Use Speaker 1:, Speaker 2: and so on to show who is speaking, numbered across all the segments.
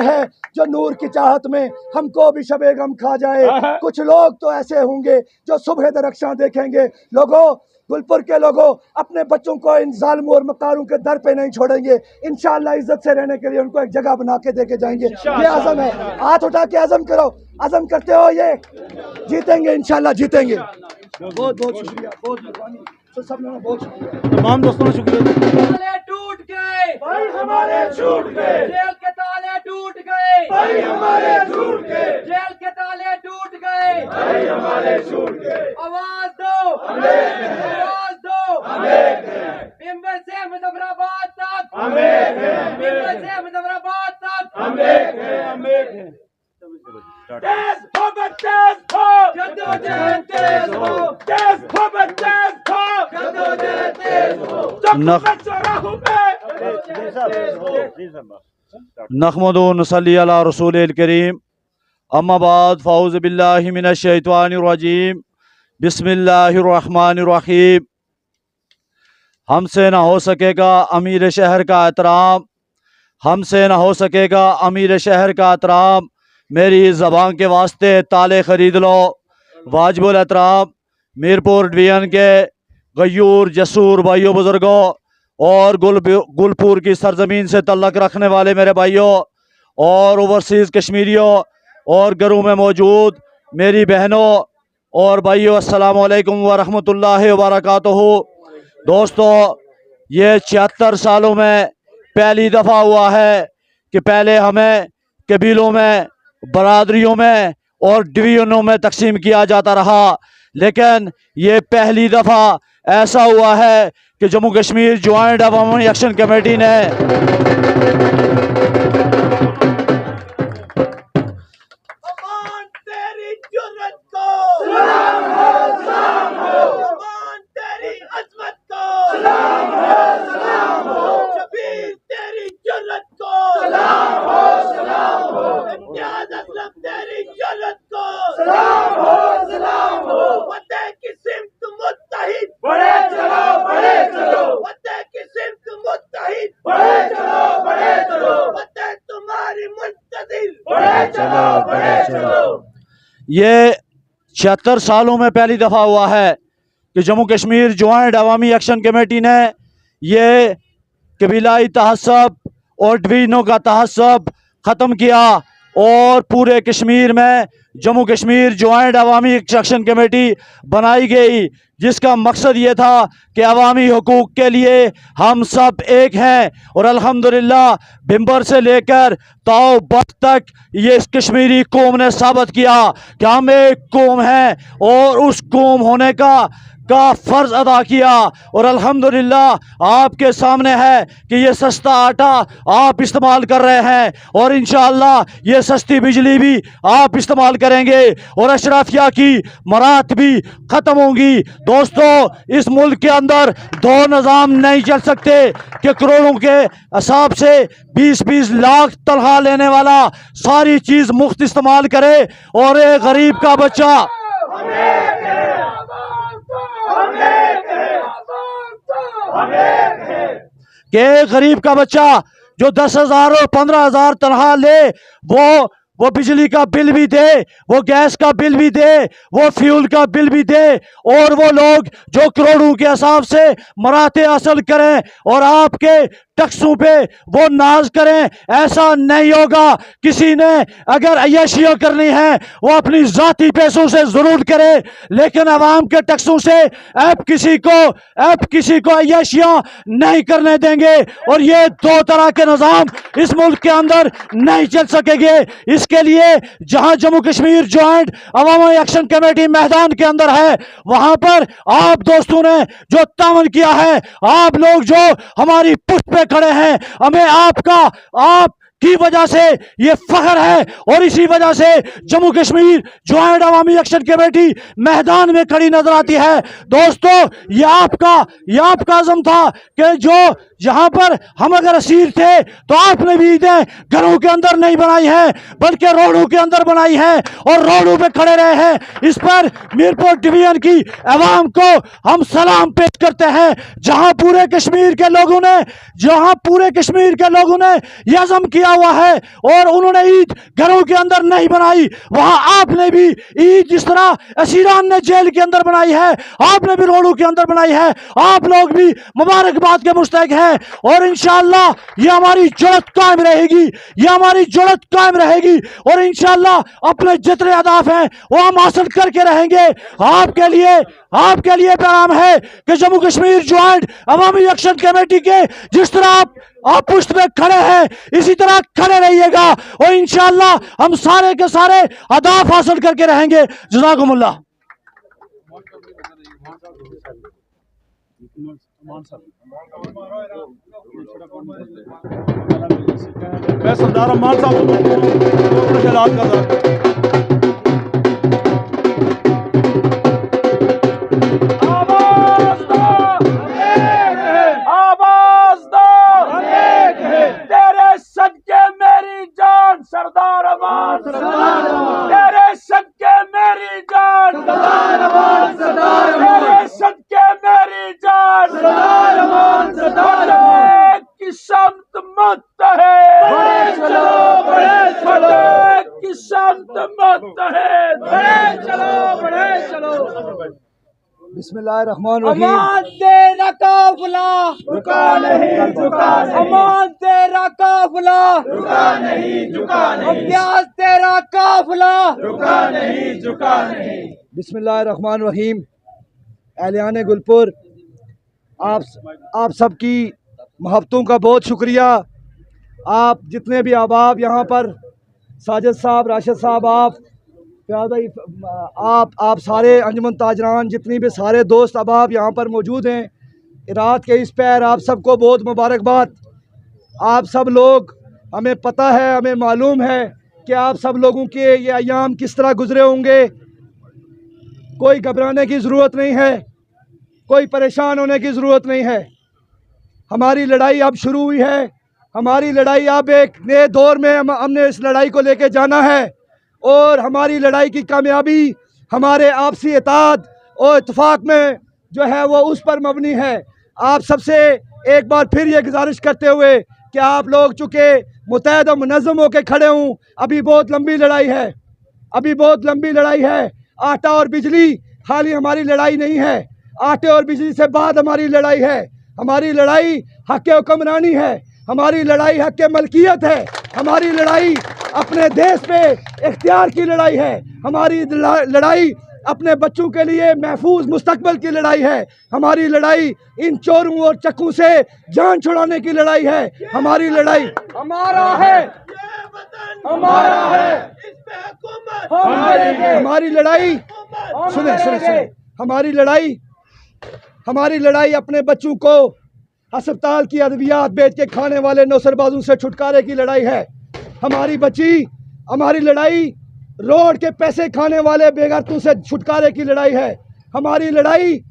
Speaker 1: ہے جو نور کی چاہت میں ہم کو بھی شب غم کھا جائے. کچھ لوگ تو ایسے ہوں گے جو صبح درخشاں دیکھیں گے. لوگوں، گلپور کے لوگوں، اپنے بچوں کو ان ظالموں اور مکاروں کے در پہ نہیں چھوڑیں گے. انشاءاللہ عزت سے رہنے کے لیے ان کو ایک جگہ بنا کے دے کے جائیں گے. یہ عزم ہے. ہاتھ اٹھا کے عزم کرو. عزم کرتے ہو یہ جیتیں گے، انشاءاللہ جیتیں گے. بہت بہت شکریہ، بہت مہربانی سب لوگوں بہت شکریہ.
Speaker 2: تمام دوستوں کا شکریہ.
Speaker 3: تالے ٹوٹ گئے
Speaker 1: بھائی ہمارے چھوٹ گئے،
Speaker 3: جیل کے تالے ٹوٹ گئے
Speaker 1: بھائی ہمارے چھوٹ گئے،
Speaker 3: جیل کے تالے ٹوٹ گئے.
Speaker 1: بھائی ہمارے چھوٹ گئے.
Speaker 3: آواز دو، آواز دو. ممبر سے مظفرآباد تک، ممبر سے مظفرآباد تک.
Speaker 1: تیز ہو بچے ہو،
Speaker 3: جدوجہد تیز ہو،
Speaker 1: تیز ہو بچے ہو،
Speaker 3: جدوجہد تیز ہو.
Speaker 2: نحمد و نصلی علی رسول الکریم. اما بعد فاعوذ باللہ من الشیطان الرجیم. بسم اللہ الرحمن الرحیم. ہم سے نہ ہو سکے گا امیر شہر کا احترام، ہم سے نہ ہو سکے گا امیر شہر کا احترام. میری زبان کے واسطے تالے خرید لو. واجب الاحترام میرپور ڈویژن کے غیور جسور بھائیوں بزرگوں اور گلپور کی سرزمین سے تعلق رکھنے والے میرے بھائیوں اور اوورسیز کشمیریوں اور گھروں میں موجود میری بہنوں اور بھائیوں، السلام علیکم ورحمۃ اللہ وبرکاتہ. دوستو، یہ 76 سالوں میں پہلی دفعہ ہوا ہے کہ پہلے ہمیں قبیلوں میں، برادریوں میں اور ڈویژنوں میں تقسیم کیا جاتا رہا، لیکن یہ پہلی دفعہ ایسا ہوا ہے کہ جموں کشمیر جوائنٹ عوامی ایکشن کمیٹی نے
Speaker 1: امان تیری جرت کو سلام ہو، سلام ہو. امان تیری عظمت کو سلام ہو، سلام ہو. شبیر تیری جرت کو سلام ہو، سلام ہو. امتیاز اسلم تیری جرت کو سلام ہو، سلام ہو. فتح کی سمت متحد بڑھے چلو، بڑھے چلو. فتح کی سمت متحد بڑھے چلو، بڑھے چلو. فتح تمہاری منتظر بڑھے چلو، بڑھے چلو.
Speaker 2: یہ 76 سالوں میں پہلی دفعہ ہوا ہے کہ جموں کشمیر جوائنٹ عوامی ایکشن کمیٹی نے یہ قبیلائی تعصب اور ڈویژنوں کا تعصب ختم کیا اور پورے کشمیر میں جموں کشمیر جوائنٹ عوامی ایکشن کمیٹی بنائی گئی، جس کا مقصد یہ تھا کہ عوامی حقوق کے لیے ہم سب ایک ہیں. اور الحمدللہ بھمبر سے لے کر تاؤ بخت تک یہ اس کشمیری قوم نے ثابت کیا کہ ہم ایک قوم ہیں اور اس قوم ہونے کا فرض ادا کیا. اور الحمدللہ آپ کے سامنے ہے کہ یہ سستا آٹا آپ استعمال کر رہے ہیں اور انشاءاللہ یہ سستی بجلی بھی آپ استعمال کریں گے اور اشرافیہ کی مرات بھی ختم ہوں گی. دوستو، اس ملک کے اندر دو نظام نہیں چل سکتے کہ کروڑوں کے حساب سے 20-20 لاکھ تنخواہ لینے والا ساری چیز مفت استعمال کرے اور ایک غریب کا بچہ کہ ایک غریب کا بچہ جو 10,000 اور 15,000 تنخواہ لے وہ بجلی کا بل بھی دے، وہ گیس کا بل بھی دے، وہ فیول کا بل بھی دے، اور وہ لوگ جو کروڑوں کے حساب سے مراتب حاصل کریں اور آپ کے ٹیکسوں پہ وہ ناز کریں. ایسا نہیں ہوگا. کسی نے اگر عیاشیاں کرنی ہے وہ اپنی ذاتی پیسوں سے ضرور کرے، لیکن عوام کے ٹیکسوں سے آپ کسی کو عیاشیاں نہیں کرنے دیں گے. اور یہ دو طرح کے نظام اس ملک کے اندر نہیں چل سکے گے. اس کے لیے جہاں جموں کشمیر جوائنٹ عوامی ایکشن کمیٹی میدان کے اندر ہے، وہاں پر آپ دوستوں نے جو تعاون کیا ہے، آپ لوگ جو ہماری پشت پہ کھڑے ہیں، ہمیں آپ کی وجہ سے یہ فخر ہے اور اسی وجہ سے جموں کشمیر جوائنٹ عوامی ایکشن کمیٹی میدان میں کھڑی نظر آتی ہے. دوستو، یہ آپ کا عزم تھا کہ جو यहाँ पर हम अगर असीर थे तो आपने भी ईदें घरों के अंदर नहीं बनाई हैं बल्कि रोडों के अंदर बनाई हैं और रोडों पे खड़े रहे हैं। इस पर मीरपुर डिवीजन की अवाम को हम सलाम पेश करते हैं। जहाँ पूरे कश्मीर के लोगों ने ये अज़म किया हुआ है और उन्होंने ईद घरों के अंदर नहीं बनाई, वहाँ आपने भी ईद जिस तरह असीरान ने जेल के अंदर बनाई है आपने भी रोडों के अंदर बनाई है। आप लोग भी मुबारकबाद के मुस्तहिक हैं और इंशाअल्लाह ये हमारी जुर्रत कायम रहेगी और इंशाअल्लाह अपने जितने अहदाफ हैं वो हम हासिल करके रहेंगे। आपके लिए पैगाम है कि जम्मू कश्मीर ज्वाइंट अवामी एक्शन कमेटी के जिस तरह आप पुष्ट में खड़े हैं इसी तरह खड़े रहिएगा और इंशाअल्लाह हम सारे के सारे अहदाफ हासिल करके रहेंगे। जज़ाकुमुल्लाह।
Speaker 4: मैं सरदार अमान साहब
Speaker 1: आवाज दो तेरे सदके मेरी जान सरदार अमान, तेरे सदके मेरी जान सरदार अमान, तेरे सदके मेरी जान सरदार अमान, की शांत मुत्तहिद बड़े चलो की शांत मुत्तहिद बड़े चलो।
Speaker 5: बिस्मिल्लाहिर्रहमानिर्रहीम।
Speaker 3: अमान तेरा काफिला
Speaker 1: रुका नहीं झुका नहीं,
Speaker 3: अमान तेरा काफिला
Speaker 1: रुका नहीं झुका नहीं,
Speaker 3: अब्यास तेरा काफिला
Speaker 1: रुका नहीं झुका नहीं।
Speaker 5: बिस्मिल्लाहिर्रहमानिर्रहीम। एहलियान गुलपुर, आप सबकी मोहब्बतों का बहुत शुक्रिया। आप जितने भी अहबाब यहाँ पर, साजिद साहब, राशिद साहब, आप सारे अंजुमन ताजरान, जितनी भी सारे दोस्त अहबाब यहाँ पर मौजूद हैं, रात के इस पैर आप सबको बहुत मुबारकबाद। आप सब लोग, हमें पता है, हमें मालूम है कि आप सब लोगों के ये अयाम किस तरह गुजरे होंगे। कोई घबराने की ज़रूरत नहीं है, कोई परेशान होने की ज़रूरत नहीं है। हमारी लड़ाई अब शुरू हुई है। हमारी लड़ाई अब एक नए दौर में हमने इस लड़ाई को लेके जाना है और हमारी लड़ाई की कामयाबी हमारे आपसी इत्तेहाद और इत्तेफाक में जो है वो उस पर मबनी है। आप सबसे एक बार फिर ये गुजारिश करते हुए कि आप लोग चूँकि मुतहद और मुनज़्ज़म होकर खड़े हों, अभी बहुत लंबी लड़ाई है। आटा और बिजली खाली हमारी लड़ाई नहीं है, आटे और बिजली से बाद हमारी लड़ाई है। हमारी लड़ाई हक़ हुक्मरानी है, हमारी लड़ाई हक़ मलकियत है, हमारी लड़ाई अपने देश पे इख्तियार की लड़ाई है, हमारी लड़ाई अपने बच्चों के लिए महफूज मुस्तकबल की लड़ाई है, हमारी लड़ाई इन चोरों और चक्कू से जान छुड़ाने की लड़ाई है। हमारी लड़ाई हमारा है,
Speaker 1: इस पे हुकूमत
Speaker 5: हमारी लड़ाई सुने हमारी लड़ाई अपने बच्चों को अस्पताल की अद्वियात बेच के खाने वाले नौसरबाजों से छुटकारे की लड़ाई है। हमारी लड़ाई रोड के पैसे खाने वाले बेगैरतों से छुटकारे की लड़ाई है। हमारी लड़ाई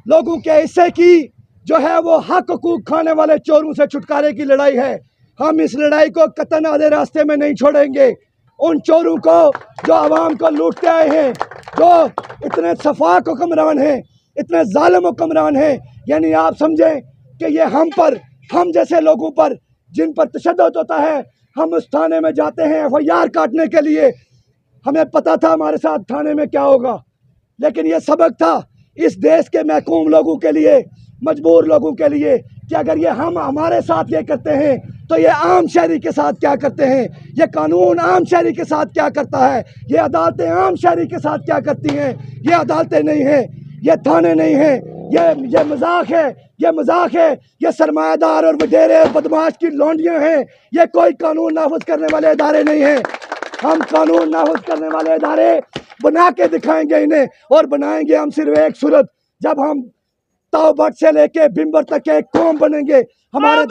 Speaker 5: लोगों के हिस्से की जो है वो हक हुकूक खाने वाले चोरों से छुटकारे की लड़ाई है। हम इस लड़ाई को कतई आधे रास्ते में नहीं छोड़ेंगे। उन चोरों को जो आवाम को लूटते आए हैं, जो इतने सफाक हुक्मरान हैं, इतने जालिम हुक्मरान हैं, यानी आप समझें कि ये हम जैसे लोगों पर जिन पर तशद्दुद होता है, हम उस थाने में जाते हैं FIR काटने के लिए। हमें पता था हमारे साथ थाने में क्या होगा, लेकिन ये सबक था इस देश के महकूम लोगों के लिए, मजबूर लोगों के लिए, कि अगर ये हमारे साथ ये करते हैं तो ये आम शहरी के साथ क्या करते हैं, ये कानून आम शहरी के साथ क्या करता है, ये अदालतें आम शहरी के साथ क्या करती हैं। ये अदालतें नहीं हैं, ये थाने नहीं हैं, ये मजाक है, ये सरमायादार और वडेरे बदमाश की लौंडियाँ हैं। ये कोई कानून नाफिज करने वाले इदारे नहीं हैं। हम कानून नाफिज करने वाले इदारे बना के दिखाएंगे इन्हें, और बनाएंगे हम सिर्फ एक सूरत, जब हम ताओबट से लेके बिम्बर तक एक कौम बनेंगे। हमारे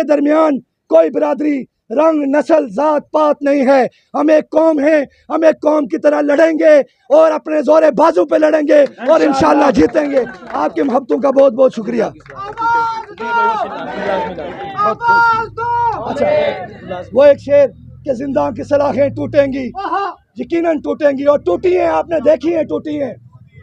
Speaker 5: दरमियान कोई बिरादरी रंग नस्ल जात पात नहीं है, हम एक कौम हैं, हम एक कौम की तरह लड़ेंगे और अपने जोरे बाजू पे लड़ेंगे और इंशाल्लाह जीतेंगे। आपकी मोहब्बतों का बहुत बहुत शुक्रिया। अच्छा, वो एक शेर कि जिंदा की सलाखें टूटेंगी, यकीनन टूटेंगी और टूटी हैं, आपने देखी हैं टूटी हैं।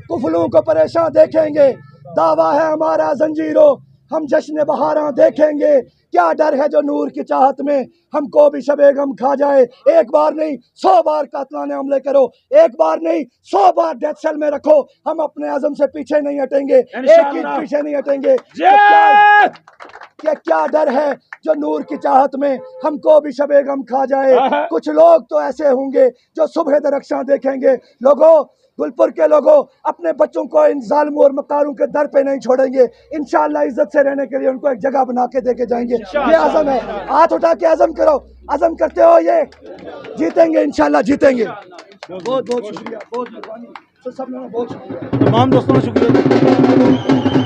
Speaker 5: कुफलों को परेशान देखेंगे, दावा है हमारा जंजीरों, हम जश्न बहारां देखेंगे। क्या डर है जो नूर की चाहत में हमको भी शबे गम खा जाए। एक बार नहीं 100 बार कातलाने हमले करो, एक बार नहीं 100 बार डेथ सेल में रखो, हम अपने अज़म से पीछे नहीं हटेंगे, एक इंच पीछे नहीं हटेंगे। क्या डर है जो नूर की चाहत में हमको भी शबे गम खा जाए। कुछ लोग तो ऐसे होंगे जो सुबह दरख्शां देखेंगे। लोगों, गुलपुर के लोगों, अपने बच्चों को इन जालिमों और मकारों के दर पे नहीं छोड़ेंगे। इंशाअल्लाह इज्जत से रहने के लिए उनको एक जगह बना के दे के जाएंगे। ये आज़म है, हाथ उठा के आज़म करो, आज़म करते हो ये जीतेंगे, इंशाअल्लाह जीतेंगे। बहुत बहुत शुक्रिया, बहुत मेहरबानी, सब लोगों बहुत शुक्रिया,
Speaker 4: तमाम दोस्तों का शुक्रिया।